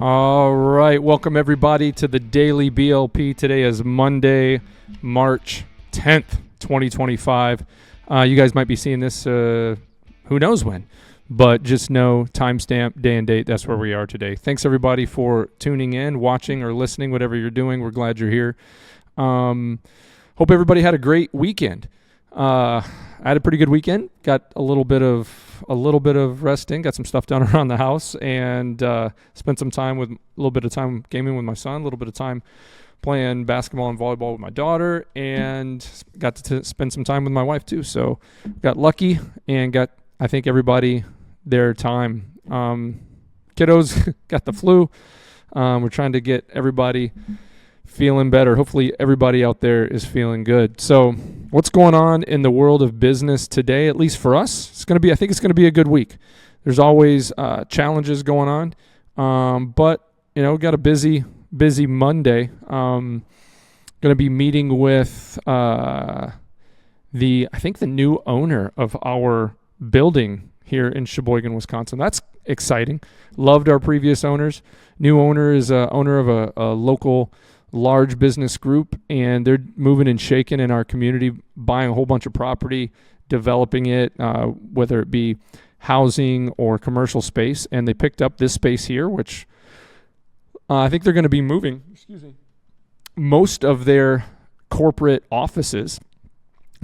All right. Welcome, everybody, to the Daily BLP. Today is Monday, March 10th, 2025. You guys might be seeing this who knows when, but just know timestamp, day and date. That's where we are today. Thanks, everybody, for tuning in, watching, or listening, whatever you're doing. We're glad you're here. Hope everybody had a great weekend. I had a pretty good weekend. Got a little bit of resting. Got some stuff done around the house, and spent some time with a little bit of time gaming with my son. A little bit of time playing basketball and volleyball with my daughter, and got to spend some time with my wife too. So got lucky and got, I think, everybody their time. Kiddos got the flu. We're trying to get everybody feeling better. Hopefully everybody out there is feeling good. So what's going on in the world of business today, at least for us? I think it's going to be a good week. There's always challenges going on. But we got a busy Monday. Going to be meeting with I think the new owner of our building here in Sheboygan, Wisconsin. That's exciting. Loved our previous owners. New owner is owner of a local large business group, and they're moving and shaking in our community, buying a whole bunch of property, developing it, whether it be housing or commercial space. And they picked up this space here, which I think they're going to be moving most of their corporate offices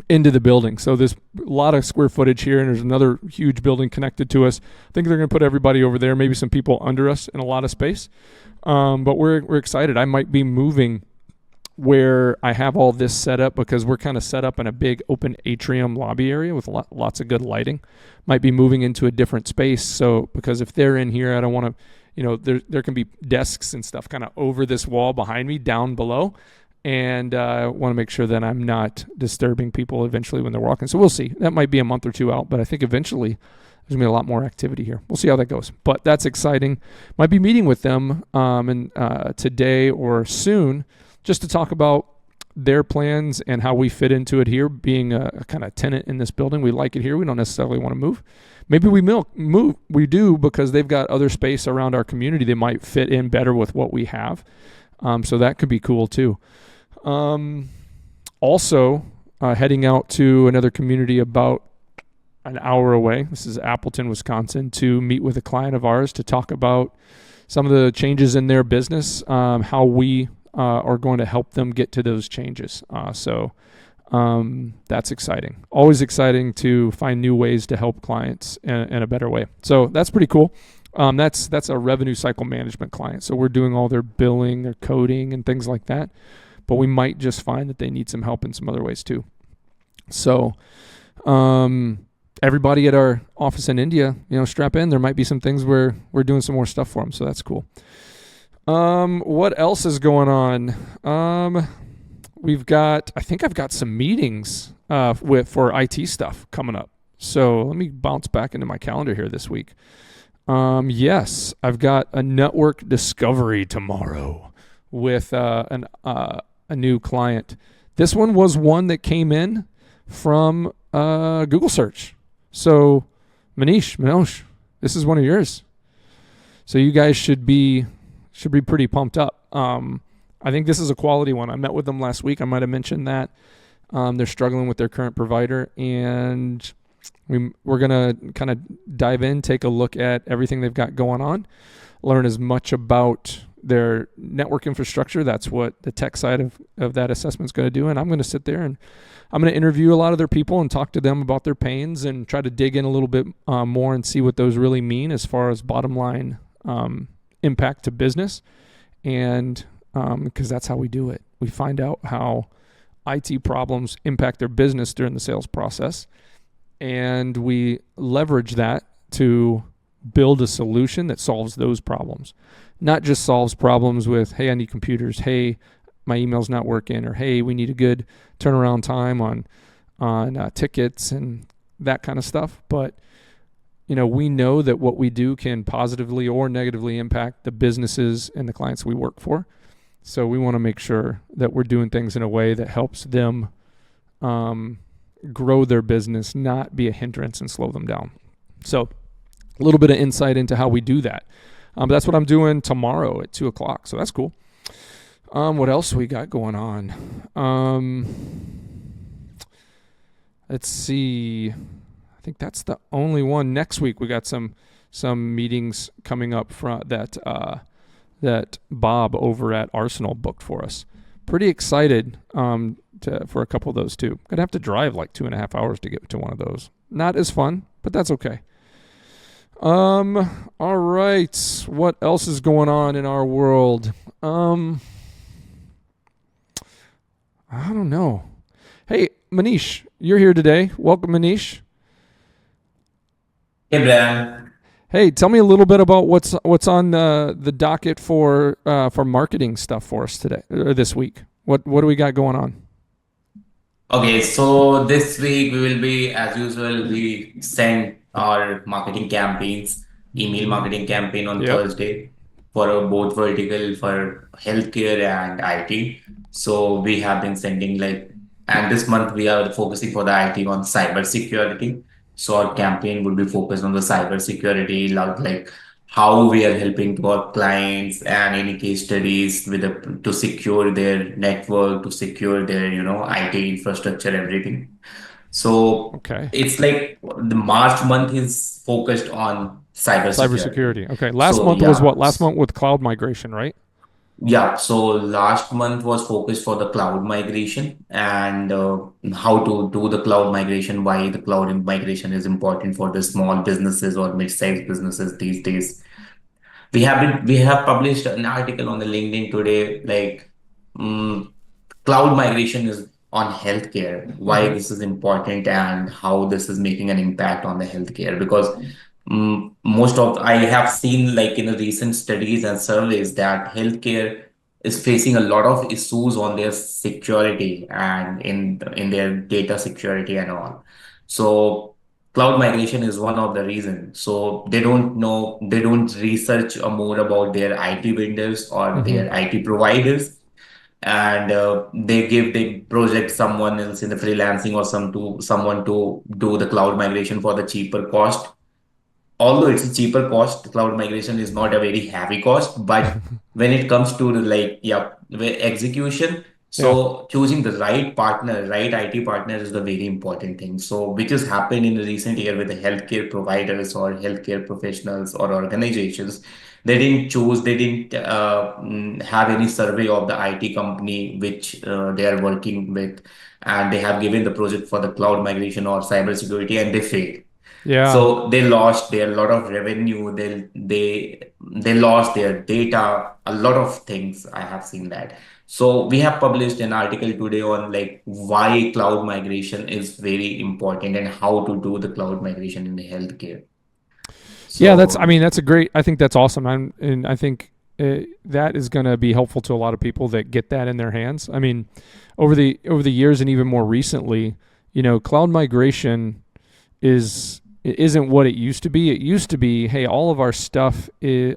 into the building. So there's a lot of square footage here, and there's another huge building connected to us. I think they're going to put everybody over there, maybe some people under us in a lot of space. But we're excited. I might be moving where I have all this set up, because we're kind of set up in a big open atrium lobby area with lots of good lighting. Might be moving into a different space. So because if they're in here, I don't want to, there can be desks and stuff kind of over this wall behind me down below. And I want to make sure that I'm not disturbing people eventually when they're walking. So we'll see. That might be a month or two out, but I think eventually there's going to be a lot more activity here. We'll see how that goes. But that's exciting. Might be meeting with them today or soon, just to talk about their plans and how we fit into it here, being a kind of tenant in this building. We like it here. We don't necessarily want to move. Maybe we move. We do, because they've got other space around our community that might fit in better with what we have. So that could be cool too. Also, heading out to another community about an hour away. This is Appleton, Wisconsin, to meet with a client of ours to talk about some of the changes in their business, how we are going to help them get to those changes. So that's exciting. Always exciting to find new ways to help clients in a better way. So that's pretty cool. That's a revenue cycle management client. So we're doing all their billing, their coding, and things like that. But we might just find that they need some help in some other ways too. So everybody at our office in India, strap in. There might be some things where we're doing some more stuff for them. So that's cool. What else is going on? I think I've got some meetings for IT stuff coming up. So let me bounce back into my calendar here this week. Yes, I've got a network discovery tomorrow with a new client. This one was one that came in from Google search. So Manoj, this is one of yours. So you guys should be pretty pumped up. I think this is a quality one. I met with them last week. I might have mentioned that. They're struggling with their current provider, and we're going to kind of dive in, take a look at everything they've got going on, learn as much about their network infrastructure. That's what the tech side of that assessment is going to do. And I'm going to sit there and I'm going to interview a lot of their people and talk to them about their pains and try to dig in a little bit more and see what those really mean as far as bottom line impact to business. And because that's how we do it. We find out how IT problems impact their business during the sales process, and we leverage that to build a solution that solves those problems. Not just solves problems with, hey, I need computers, hey, my email's not working, or hey, we need a good turnaround time on tickets and that kind of stuff. But we know that what we do can positively or negatively impact the businesses and the clients we work for. So we want to make sure that we're doing things in a way that helps them grow their business, not be a hindrance and slow them down. So a little bit of insight into how we do that. But that's what I'm doing tomorrow at 2:00. So that's cool. What else we got going on? Let's see. I think that's the only one. Next week we got some meetings coming up that Bob over at Arsenal booked for us. Pretty excited for a couple of those too. Gonna have to drive like 2.5 hours to get to one of those. Not as fun, but that's okay. All right. What else is going on in our world? I don't know. Hey, Manish, you're here today. Welcome, Manish. Hey Brian. Hey, tell me a little bit about what's on the docket for marketing stuff for us today or this week. What do we got going on? Okay, so this week we will be, as usual, we send our marketing campaigns, email marketing campaign on Yep. Thursday for both vertical for healthcare and IT. So we have been sending and this month we are focusing for the IT on cyber security. So our campaign would be focused on the cyber security, like how we are helping to our clients and any case studies to secure their network, to secure their, IT infrastructure, everything. So Okay. it's like the March month is focused on cyber security. Cybersecurity. Okay. Last So month was yeah, what? Last month with cloud migration, right? yeah. So last month was focused for the cloud migration and how to do the cloud migration, why the cloud migration is important for the small businesses or mid-sized businesses these days. We have published an article on the LinkedIn today, um, cloud migration is on healthcare, why Mm-hmm. this is important and how this is making an impact on the healthcare. Because most of I have seen in the recent studies and surveys that healthcare is facing a lot of issues on their security and in their data security and all. So cloud migration is one of the reasons. So they don't research more about their IT vendors or Mm-hmm. their IT providers, and they project someone else in the freelancing or someone to do the cloud migration for the cheaper cost. Although it's a cheaper cost, cloud migration is not a very heavy cost, but when it comes to execution, Yeah. so choosing the right partner, right IT partner is the very important thing. So which has happened in the recent year with the healthcare providers or healthcare professionals or organizations. They didn't have any survey of the IT company which they are working with, and they have given the project for the cloud migration or cybersecurity and they failed. Yeah. So they lost their lot of revenue. They lost their data. A lot of things I have seen that. So we have published an article today on why cloud migration is very important and how to do the cloud migration in the healthcare. Yeah, I So mean, that's a great. I think that's awesome, and I think that is going to be helpful to a lot of people that get that in their hands. I mean, over the years and even more recently, cloud migration it isn't what it used to be. It used to be, hey, all of our stuff, the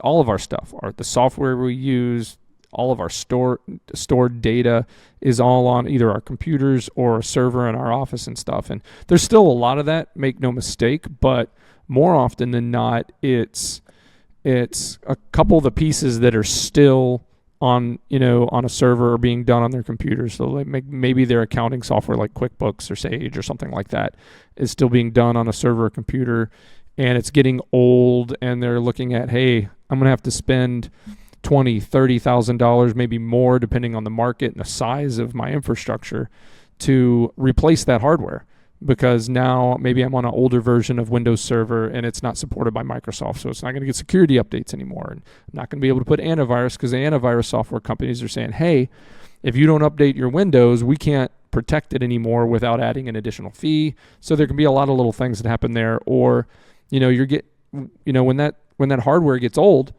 software we use, all of our stored data is all on either our computers or a server in our office and stuff. And there's still a lot of that, make no mistake, but more often than not, it's a couple of the pieces that are still on a server or being done on their computers. So maybe their accounting software like QuickBooks or Sage or something like that is still being done on a server or computer, and it's getting old, and they're looking at, hey, I'm gonna have to spend $20,000, $30,000, maybe more, depending on the market and the size of my infrastructure, to replace that hardware, because now maybe I'm on an older version of Windows Server and it's not supported by Microsoft, so it's not going to get security updates anymore. And I'm not going to be able to put antivirus because the antivirus software companies are saying, hey, if you don't update your Windows, we can't protect it anymore without adding an additional fee. So there can be a lot of little things that happen there. Or, when that hardware gets old,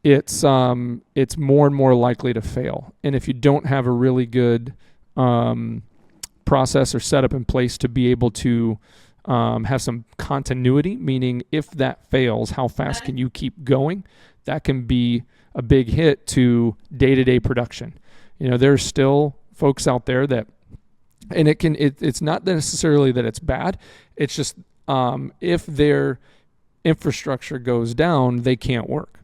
it's more and more likely to fail. And if you don't have a really good process or setup in place to be able to have some continuity, meaning if that fails, how fast can you keep going? That can be a big hit to day-to-day production. There's still folks out there that, and it's not necessarily that it's bad. It's just if their infrastructure goes down, they can't work.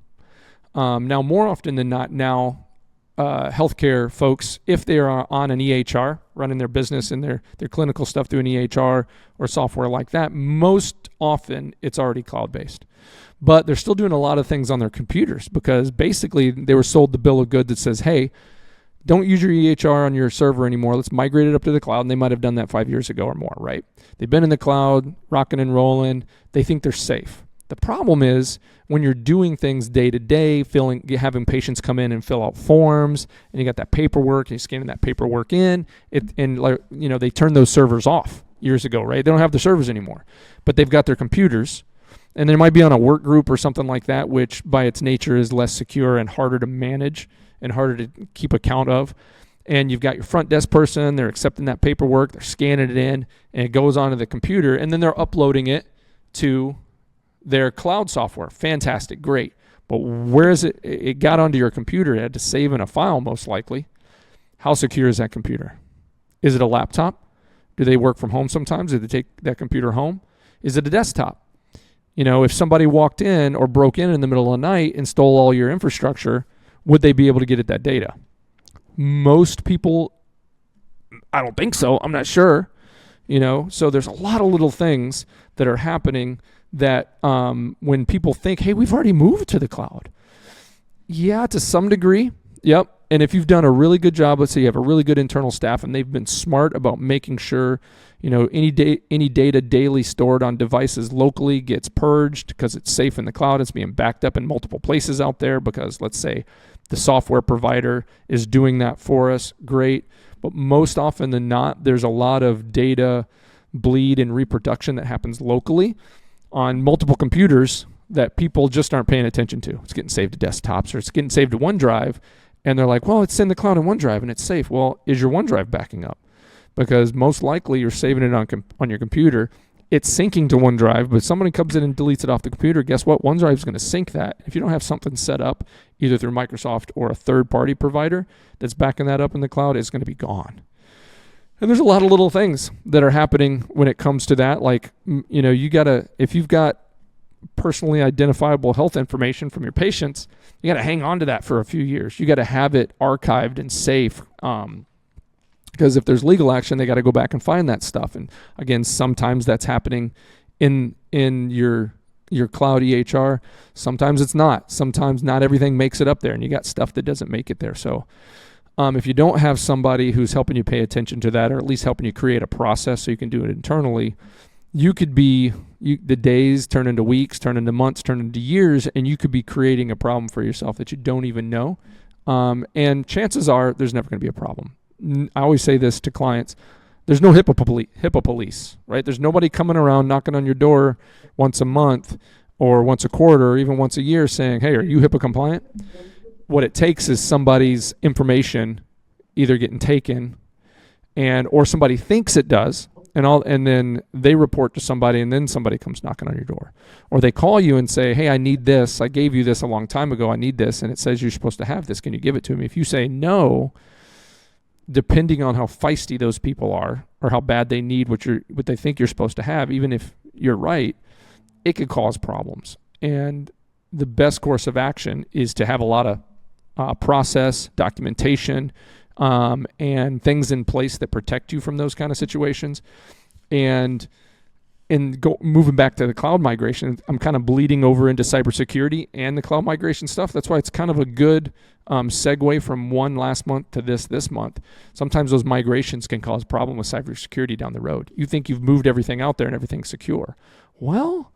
Now, more often than not, now healthcare folks, if they are on an EHR, running their business and their clinical stuff through an EHR or software like that, most often it's already cloud-based. But they're still doing a lot of things on their computers because basically they were sold the bill of goods that says, hey, don't use your EHR on your server anymore. Let's migrate it up to the cloud. And they might have done that 5 years ago or more, right? They've been in the cloud, rocking and rolling. They think they're safe. The problem is when you're doing things day to day, having patients come in and fill out forms, and you got that paperwork, and you're scanning that paperwork in, they turned those servers off years ago, right? They don't have the servers anymore, but they've got their computers, and they might be on a work group or something like that, which by its nature is less secure and harder to manage and harder to keep account of. And you've got your front desk person, they're accepting that paperwork, they're scanning it in, and it goes onto the computer, and then they're uploading it to their cloud software. Fantastic, great. But where is it? It got onto your computer. It had to save in a file, most likely. How secure is that computer? Is it a laptop? Do they work from home sometimes? Do they take that computer home? Is it a desktop? If somebody walked in or broke in the middle of the night and stole all your infrastructure, would they be able to get at that data? Most people, I don't think so. I'm not sure. So there's a lot of little things that are happening that when people think, hey, we've already moved to the cloud. Yeah, to some degree. Yep. And if you've done a really good job, let's say you have a really good internal staff and they've been smart about making sure, any data daily stored on devices locally gets purged because it's safe in the cloud. It's being backed up in multiple places out there because let's say the software provider is doing that for us. Great. But most often than not, there's a lot of data bleed and reproduction that happens locally on multiple computers that people just aren't paying attention to. It's getting saved to desktops or it's getting saved to OneDrive, and they're like, well, it's in the cloud in OneDrive and it's safe. Well, is your OneDrive backing up? Because most likely you're saving it on your computer. It's syncing to OneDrive, but somebody comes in and deletes it off the computer. Guess what? OneDrive is going to sync that. If you don't have something set up either through Microsoft or a third-party provider that's backing that up in the cloud, it's going to be gone. And there's a lot of little things that are happening when it comes to that. Like, if you've got personally identifiable health information from your patients, you got to hang on to that for a few years. You got to have it archived and safe. Because if there's legal action, they got to go back and find that stuff. And again, sometimes that's happening in your cloud EHR. Sometimes it's not. Sometimes not everything makes it up there, and you got stuff that doesn't make it there. So if you don't have somebody who's helping you pay attention to that, or at least helping you create a process so you can do it internally, you could be the days turn into weeks, turn into months, turn into years, and you could be creating a problem for yourself that you don't even know. And chances are there's never going to be a problem. I always say this to clients. There's no HIPAA police, right? There's nobody coming around knocking on your door once a month or once a quarter or even once a year saying, hey, are you HIPAA compliant? What it takes is somebody's information either getting taken or somebody thinks it does, and then they report to somebody, and then somebody comes knocking on your door. Or they call you and say, hey, I need this. I gave you this a long time ago. I need this, and it says you're supposed to have this. Can you give it to me? If you say no, depending on how feisty those people are or how bad they need what they think you're supposed to have, even if you're right, it could cause problems. And the best course of action is to have a lot of process, documentation, and things in place that protect you from those kind of situations. And moving back to the cloud migration, I'm kind of bleeding over into cybersecurity and the cloud migration stuff. That's why it's kind of a good segue from one last month to this month. Sometimes those migrations can cause problem with cybersecurity down the road. You think you've moved everything out there and everything's secure. Well,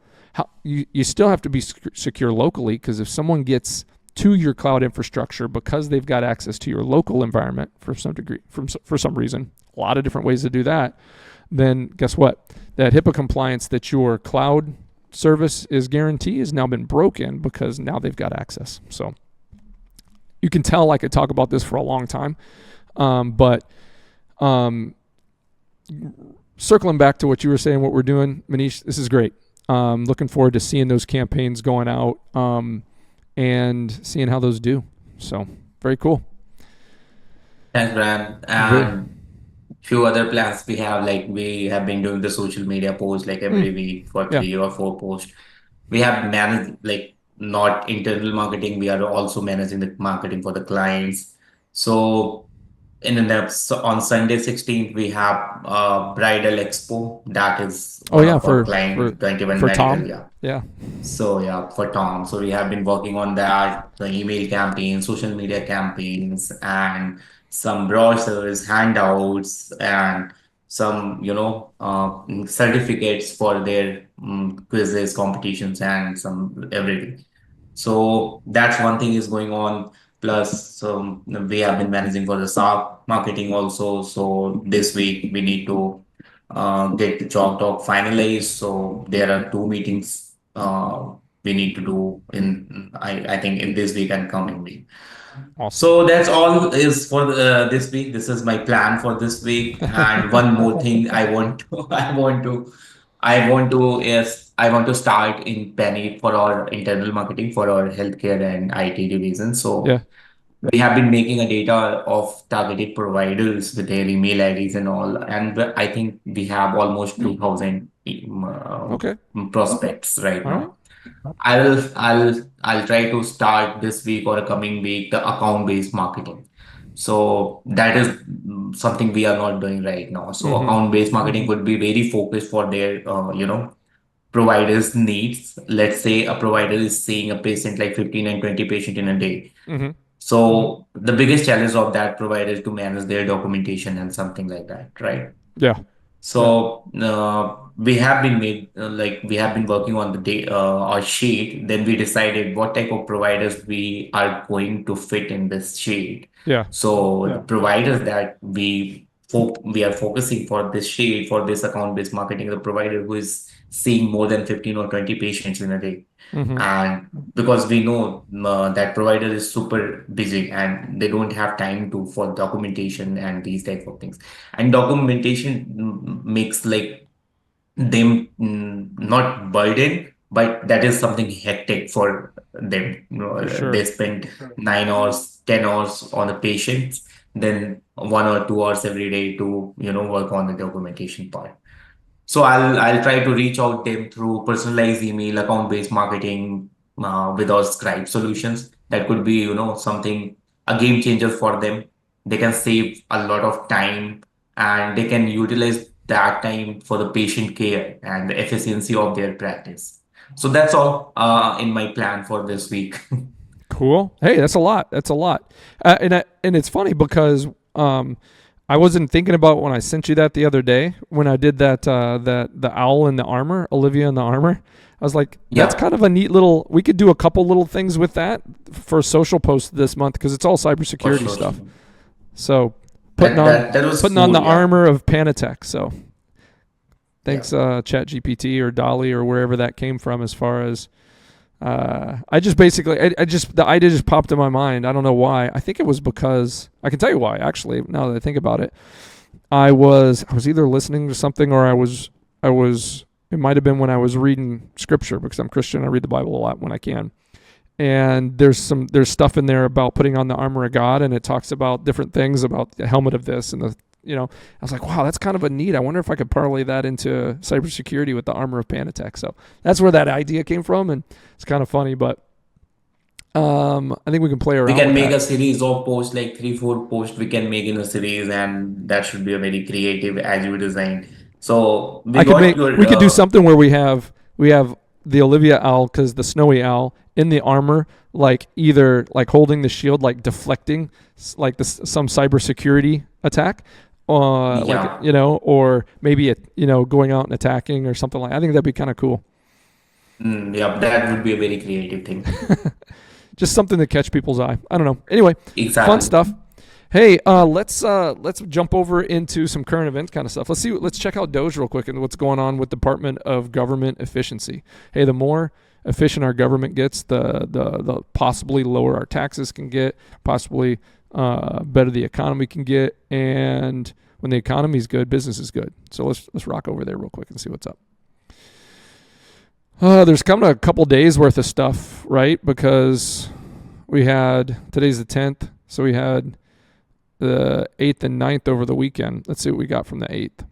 you still have to be secure locally, because if someone gets to your cloud infrastructure because they've got access to your local environment for some reason, a lot of different ways to do that, then guess what? That HIPAA compliance that your cloud service is guaranteed has now been broken because now they've got access. So you can tell I could talk about this for a long time, but circling back to what you were saying, what we're doing, Manish, this is great. Looking forward to seeing those campaigns going out and seeing how those do. So very cool. Thanks, Brian. And few other plans we have, like we have been doing the social media posts like every week for 3 or 4 posts. We have managed, like not internal marketing. We are also managing the marketing for the clients. So in the next, on Sunday 16th, we have Bridal Expo. That is Oh one yeah, of our for client, for 21 for Medical. Tom. Yeah. Yeah. So yeah, for Tom. So we have been working on that, the email campaigns, social media campaigns, and some brochures, handouts, and some, certificates for their quizzes, competitions, and some everything. So that's one thing is going on. Plus, we have been managing for the SAP marketing also. So this week we need to get the job talk finalized. So there are two meetings we need to do I think in this week and coming week. Awesome. So that's all is for this week. This is my plan for this week. And one more thing I want to, I want to start in Penny for our internal marketing for our healthcare and IT division. So Yeah. we have been making a data of targeted providers with their email IDs and all, and I think we have almost 2,000 Okay. prospects right All right. now. I'll try to start this week or a coming week the account-based marketing. So that is something we are not doing right now. So Mm-hmm. account-based marketing would be very focused for their providers' needs. Let's say a provider is seeing a patient like 15 and 20 patient in a day. Mm-hmm. So the biggest challenge of that provider is to manage their documentation and something like that, right? Yeah. Yeah. So we have been working on the day our sheet. Then we decided what type of providers we are going to fit in this sheet. Yeah. So the providers that we are focusing for this sheet for this account based marketing, the provider who is seeing more than 15 or 20 patients in a day, Mm-hmm. and because we know that provider is super busy and they don't have time to for documentation and these type of things, and documentation makes like them not burden, but that is something hectic for them. For They sure. spend 9 hours, 10 hours on the patients, then 1 or 2 hours every day to work on the documentation part. So I'll try to reach out them through personalized email, account-based marketing with our Scribe solutions. That could be, something a game changer for them. They can save a lot of time and they can utilize that time for the patient care and the efficiency of their practice. So that's all in my plan for this week. Cool. Hey, that's a lot. That's a lot. And it's funny because I wasn't thinking about when I sent you that the other day when I did that the owl in the armor, Olivia in the armor. I was like, that's Yeah, kind of a neat little. We could do a couple little things with that for a social post this month because it's all for cybersecurity sure. stuff. So putting That on that that was putting on cool. the Yeah, armor of Panatech. So yeah. thanks, ChatGPT or Dolly or wherever that came from. As far as I just basically, I just the idea just popped in my mind. I don't know why. I think it was because I can tell you why. Actually, now that I think about it, I was either listening to something or I was. It might have been when I was reading scripture because I'm Christian. I read the Bible a lot when I can. And there's stuff in there about putting on the armor of God, and it talks about different things about the helmet of this and the I was like, wow, that's kind of a neat. I wonder if I could parlay that into cybersecurity with the armor of Panatech. So that's where that idea came from, and it's kind of funny, but I think we can play We around can with make that. a series of posts, like 3, 4 posts we can make in a series, and that should be a very creative as you designed. So we I could got make your we could do something where we have the Olivia owl because the snowy owl in the armor, like either like holding the shield, like deflecting like some cybersecurity attack, like yeah, or maybe going out and attacking or something like. I think that'd be kind of cool. yeah, that would be a very creative thing. Just something to catch people's eye. I don't know. Anyway, fun Exactly. stuff. Hey, let's jump over into some current events kind of stuff. Let's check out Doge real quick and what's going on with Department of Government Efficiency. Hey, the more efficient our government gets, the possibly lower our taxes can get, possibly better the economy can get, and when the economy's good, business is good. So let's rock over there real quick and see what's up. There's coming a couple days worth of stuff, right? Because today's the 10th, so we had the 8th and 9th over the weekend. Let's see what we got from the 8th.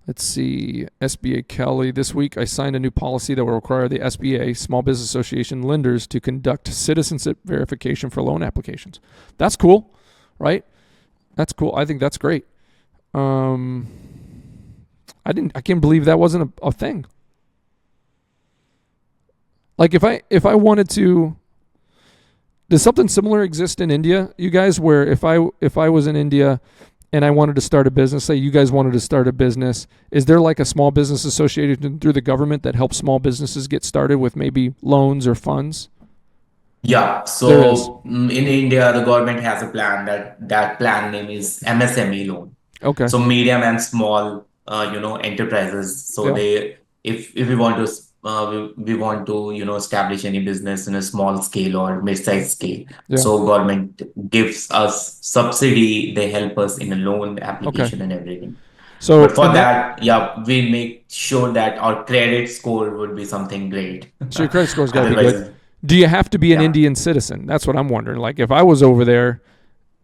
Let's see, SBA Kelly. This week, I signed a new policy that will require the SBA, Small Business Association lenders, to conduct citizenship verification for loan applications. That's cool, right? That's cool. I think that's great. I can't believe that wasn't a thing. Like if I wanted to, does something similar exist in India, you guys, where if I was in India and I wanted to start a business, say you guys wanted to start a business, is there like a small business association through the government that helps small businesses get started with maybe loans or funds? Yeah, There is. so in India, the government has a plan that plan name is MSME loan. Okay. So medium and small, enterprises. So Yeah. they, if we want to, we want to, establish any business in a small scale or mid-sized scale. Yeah. So government gives us subsidy. They help us in a loan Okay. application and everything. So But for and that that, yeah, we make sure that our credit score would be something great. so your credit score's got to be good. Otherwise, Do you have to be an yeah. Indian citizen? That's what I'm wondering. Like if I was over there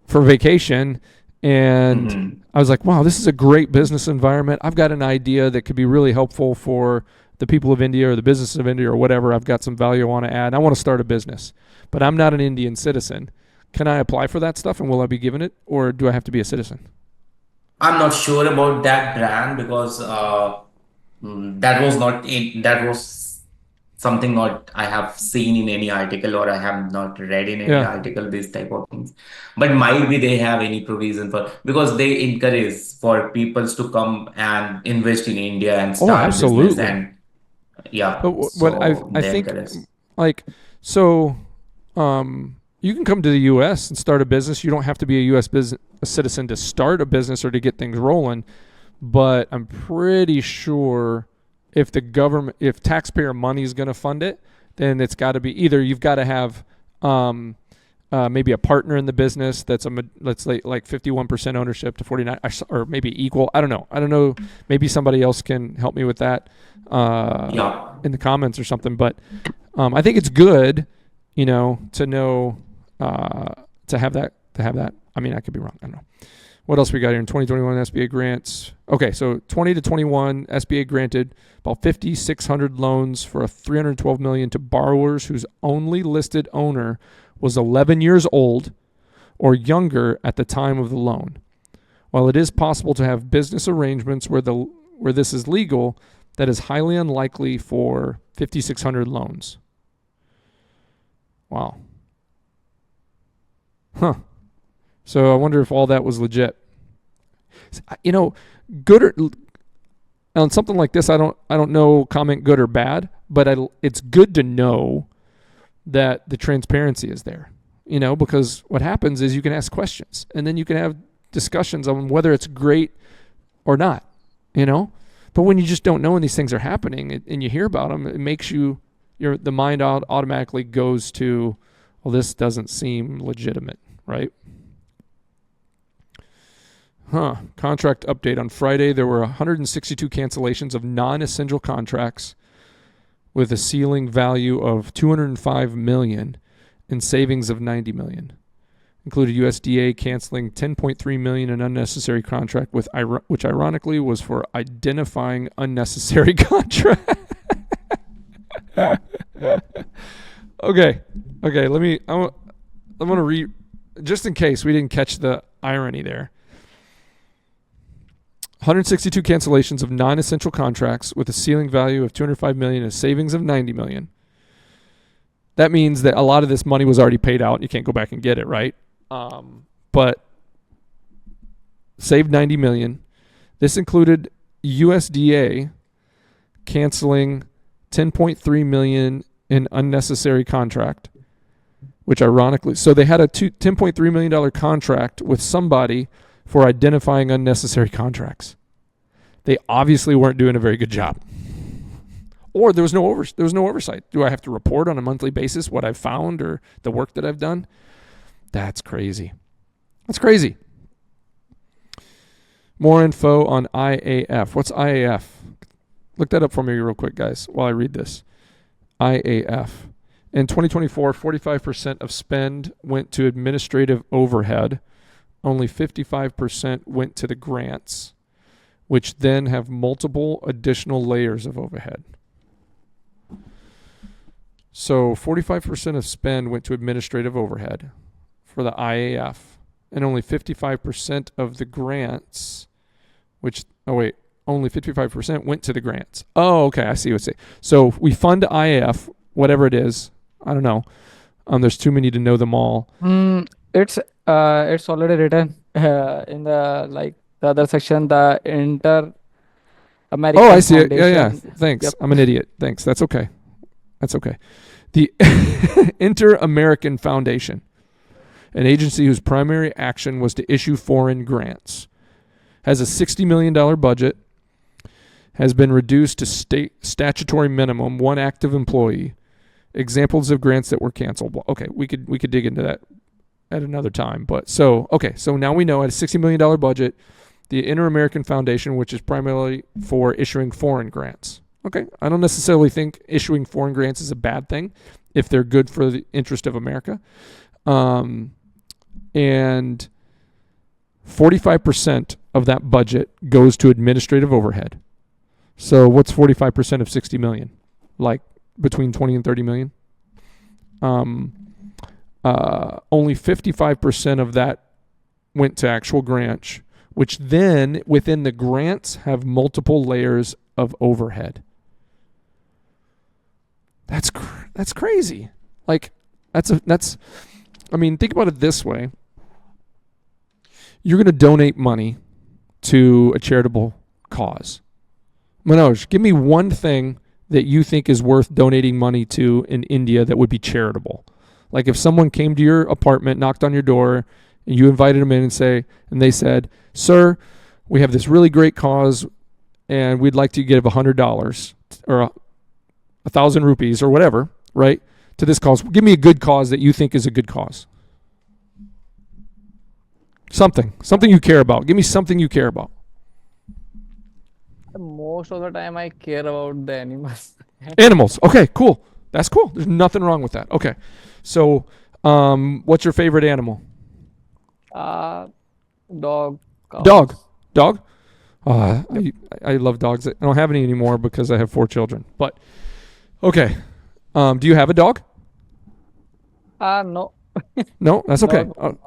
for vacation and Mhm. I was like, wow, this is a great business environment. I've got an idea that could be really helpful for the people of India or the business of India or whatever. I've got some value I want to add. I want to start a business, but I'm not an Indian citizen. Can I apply for that stuff and will I be given it, or do I have to be a citizen? I'm not sure about that brand because that was something not I have seen in any article or I have not read in any Yeah. article this type of things. But might be they have any provision for because they encourage for peoples to come and invest in India and Oh, start business absolutely. and yeah, But what so I they think, encourage. like, so you can come to the U.S. and start a business. You don't have to be a U.S. a citizen to start a business or to get things rolling. But I'm pretty sure if the government, if taxpayer money is going to fund it, then it's got to be either you've got to have maybe a partner in the business that's let's say like 51% ownership to 49 or maybe equal. I don't know. Maybe somebody else can help me with that Yeah. in the comments or something. But I think it's good, to know to have that. I mean, I could be wrong. I don't know. What else we got here in 2021 SBA grants? Okay, so 20 to 21 SBA granted about 5,600 loans for a $312 million to borrowers whose only listed owner was 11 years old or younger at the time of the loan. While it is possible to have business arrangements where this is legal, that is highly unlikely for 5,600 loans. Wow. Huh. So I wonder if all that was legit. Good or on something like this, I don't know comment good or bad, but it's good to know that the transparency is there. Because what happens is you can ask questions and then you can have discussions on whether it's great or not. But when you just don't know when these things are happening and you hear about them, it makes the mind automatically goes to, well, this doesn't seem legitimate, right? Contract update. On Friday, there were 162 cancellations of non-essential contracts with a ceiling value of $205 million and savings of $90 million. Included USDA canceling $10.3 million in unnecessary contract, which ironically was for identifying unnecessary contract. Okay. I want to read, just in case we didn't catch the irony there. 162 cancellations of non-essential contracts with a ceiling value of $205 million and a savings of $90 million. That means that a lot of this money was already paid out. You can't go back and get it, right? But saved $90 million. This included USDA canceling $10.3 million in unnecessary contract, which ironically, so they had a $10.3 million contract with somebody for identifying unnecessary contracts. They obviously weren't doing a very good job. Or there was no oversight. Do I have to report on a monthly basis what I've found or the work that I've done? That's crazy. More info on IAF. What's IAF? Look that up for me real quick, guys, while I read this. IAF. In 2024, 45% of spend went to administrative overhead. Only 55% went to the grants. which then have multiple additional layers of overhead. So 45% of spend went to administrative overhead for the IAF, and only 55% of the grants, only 55% went to the grants. Oh, okay, I see what you're saying. So we fund IAF, whatever it is. I don't know. There's too many to know them all. It's already written in the other section, the Inter American Oh, I see it. Yeah. Foundation. Thanks. Yep. I'm an idiot. Thanks. That's okay. The Inter-American Foundation, an agency whose primary action was to issue foreign grants, has a $60 million budget, has been reduced to state statutory minimum, one active employee. Examples of grants that were canceled. Okay, we could dig into that at another time. But so now we know at a $60 million budget, the Inter-American Foundation, which is primarily for issuing foreign grants. Okay, I don't necessarily think issuing foreign grants is a bad thing if they're good for the interest of America. And 45% of that budget goes to administrative overhead. So what's 45% of 60 million? Like between 20 and 30 million? Only 55% of that went to actual grants, which then within the grants have multiple layers of overhead. That's crazy. Like think about it this way. You're going to donate money to a charitable cause. Manoj, give me one thing that you think is worth donating money to in India that would be charitable. Like if someone came to your apartment, knocked on your door, and you invited them in and they said, "Sir, we have this really great cause and we'd like to give $100 or 1,000 rupees or whatever, right, to this cause. Give me a good cause that you think is a good cause." Something you care about. Give me something you care about. Most of the time, I care about the animals. Animals. Okay, cool. That's cool. There's nothing wrong with that. Okay. So, what's your favorite animal? Dog. Dog. Cows. Dog? I love dogs. I don't have any anymore because I have 4 children. But, okay. Do you have a dog? No. No? That's okay. No.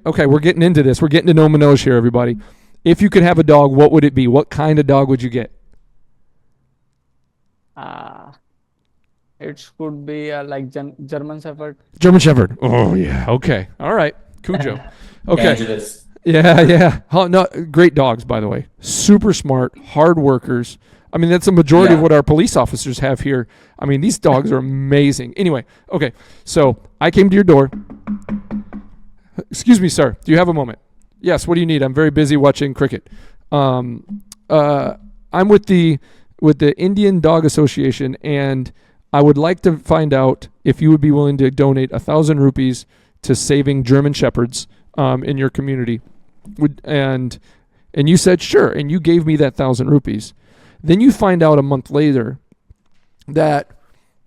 Okay, we're getting into this. We're getting to know Manoj here, everybody. If you could have a dog, what would it be? What kind of dog would you get? It could be like German Shepherd. German Shepherd. Oh, yeah. Okay. All right. Cujo. Okay. Dangerous. Yeah. Oh, no, great dogs, by the way. Super smart, hard workers. I mean, that's the majority of what our police officers have here. I mean, these dogs are amazing. Anyway, okay. So I came to your door. Excuse me, sir. Do you have a moment? Yes. What do you need? I'm very busy watching cricket. I'm with the Indian Dog Association, and I would like to find out if you would be willing to donate 1,000 rupees to saving German Shepherds in your community. And you said sure, and you gave me that 1,000 rupees. Then you find out a month later that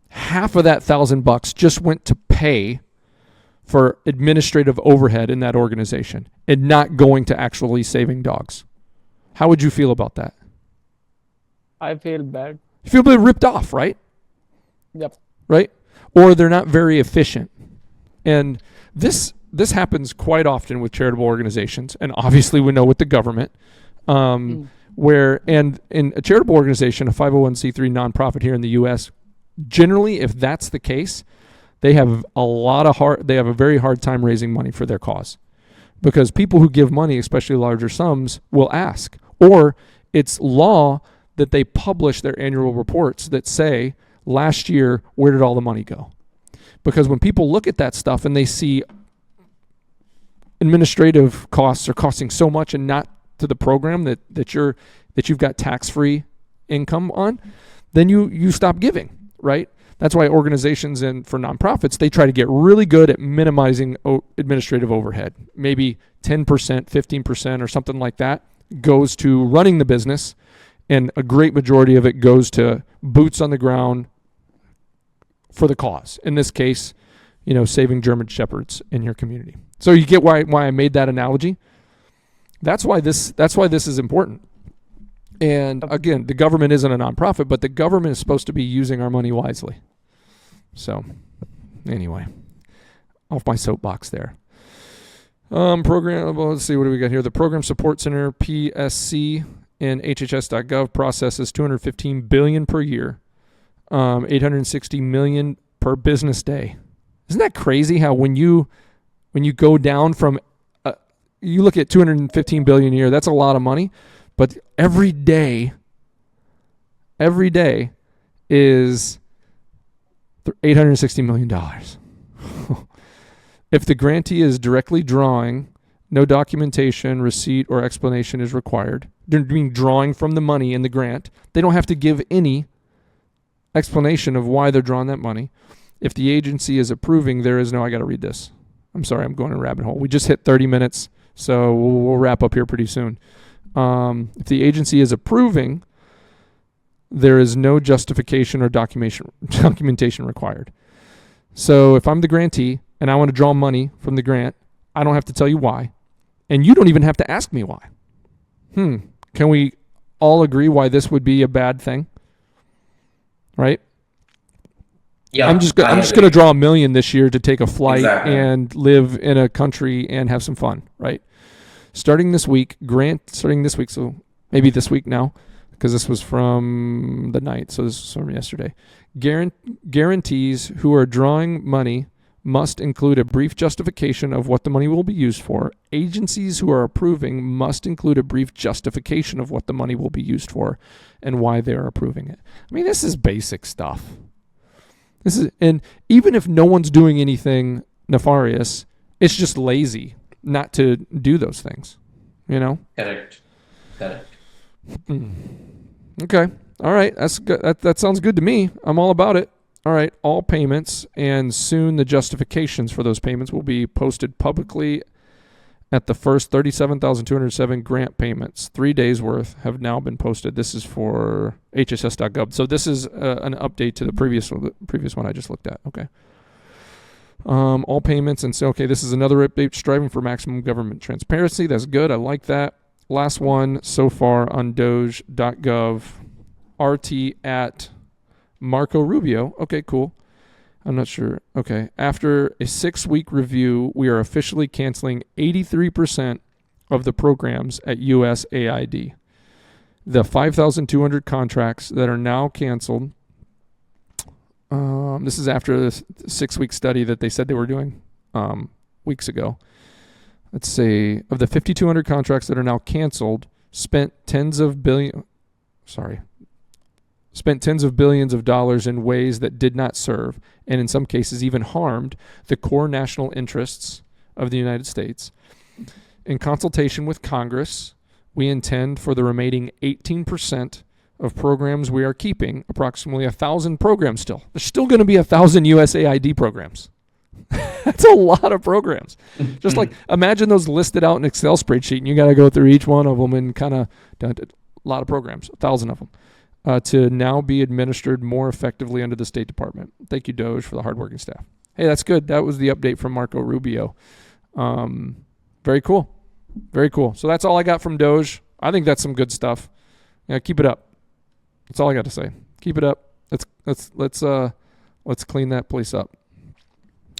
half of that $1,000 just went to pay for administrative overhead in that organization and not going to actually saving dogs. How would you feel about that? I feel bad. You feel a bit ripped off, right? Yep. Right? Or they're not very efficient. And this happens quite often with charitable organizations, and obviously we know with the government, where, and in a charitable organization, a 501c3 nonprofit here in the U.S., generally, if that's the case, they have a very hard time raising money for their cause, because people who give money, especially larger sums, will ask, or it's law that they publish their annual reports that say, last year, where did all the money go? Because when people look at that stuff and they see administrative costs are costing so much and not to the program that you've got tax-free income on, then you stop giving, right? That's why organizations and for nonprofits, they try to get really good at minimizing administrative overhead. Maybe 10%, 15% or something like that goes to running the business, and a great majority of it goes to boots on the ground for the cause. In this case, saving German Shepherds in your community. So you get why I made that analogy? That's why this is important. And Yep. again, the government isn't a nonprofit, but the government is supposed to be using our money wisely. So, anyway, off my soapbox there. Program. Well, let's see, what do we got here? The Program Support Center (PSC) in HHS.gov processes $215 billion per year, $860 million per business day. Isn't that crazy? How when you go down from, you look at $215 billion a year, that's a lot of money, but every day is $860 million. If the grantee is directly drawing, no documentation, receipt, or explanation is required. They're being drawing from the money in the grant. They don't have to give any explanation of why they're drawing that money. If the agency is approving, there is no, I got to read this. I'm sorry, I'm going in a rabbit hole. We just hit 30 minutes, so we'll wrap up here pretty soon. If the agency is approving, there is no justification or documentation required. So if I'm the grantee and I want to draw money from the grant, I don't have to tell you why. And you don't even have to ask me why. Can we all agree why this would be a bad thing? Right? Yeah, I'm just going to draw $1 million this year to take a flight Exactly. and live in a country and have some fun, right? Starting this week, so maybe this week now, because this was from the 9th, so this was from yesterday. Guarantees who are drawing money must include a brief justification of what the money will be used for. Agencies who are approving must include a brief justification of what the money will be used for and why they are approving it. I mean, this is basic stuff. And even if no one's doing anything nefarious, it's just lazy not to do those things, you know? Correct. Okay. All right. That's good. That sounds good to me. I'm all about it. All right. All payments and soon the justifications for those payments will be posted publicly at the first 37,207 grant payments. 3 days worth have now been posted. This is for hss.gov. So this is an update to the previous one I just looked at. Okay. All payments and so, okay, this is another update striving for maximum government transparency. That's good. I like that. Last one so far on doge.gov, RT at Marco Rubio. Okay, cool. I'm not sure. Okay. After a 6-week review, we are officially canceling 83% of the programs at USAID. The 5,200 contracts that are now canceled. This is after this 6-week study that they said they were doing weeks ago. Let's say of the 5,200 contracts that are now canceled, spent tens of billions of dollars in ways that did not serve, and in some cases even harmed, the core national interests of the United States. In consultation with Congress, we intend for the remaining 18% of programs we are keeping, approximately 1,000 programs still. There's still going to be 1,000 USAID programs. That's a lot of programs. Just like imagine those listed out in Excel spreadsheet, and you got to go through each one of them and kind of a lot of programs, 1,000 of them. To now be administered more effectively under the State Department. Thank you, Doge, for the hardworking staff. Hey, that's good. That was the update from Marco Rubio. Very cool. Very cool. So that's all I got from Doge. I think that's some good stuff. Yeah, keep it up. That's all I got to say. Keep it up. Let's clean that place up.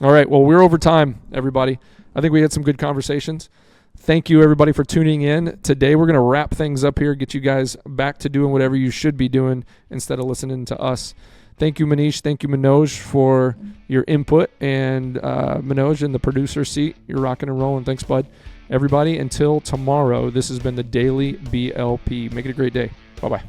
All right. Well, we're over time, everybody. I think we had some good conversations. Thank you, everybody, for tuning in. Today, we're going to wrap things up here, get you guys back to doing whatever you should be doing instead of listening to us. Thank you, Manish. Thank you, Manoj, for your input. And Manoj in the producer seat, you're rocking and rolling. Thanks, bud. Everybody, until tomorrow, this has been the Daily BLP. Make it a great day. Bye-bye.